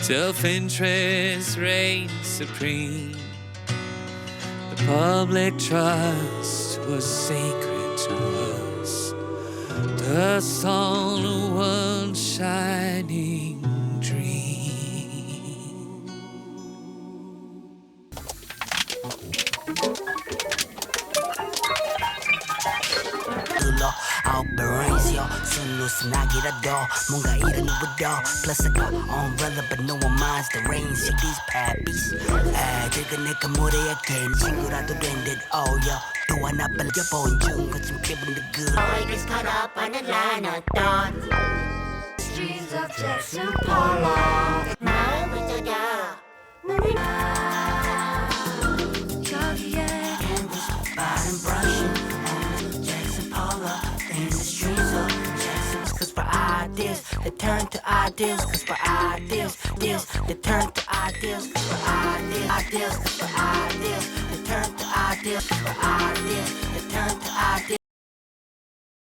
Self-interest reigns supreme. The public trust was sacred to us. Dust on one shining dream. Operation 순루스나기라도 뭔가 이런 누구도 Plus I got umbrella but no one minds the rain. See these pappies 애들과 내가 무대하게 친구라도 된 듯 oh yeah. 또 하나 빨려본 중 거친 기분도 good. Always caught up on a line of thought. Streets of Jackson Pollock. 마음을 쏟아 눈을 저기에 Candles, bottom brushing on Jackson Pollock in the streets of Jackson. Cause for ideas, they turn to ideals. Cause for ideas, they turn to ideals. Cause for ideas, cause for ideas, they turn to ideals. For ideas,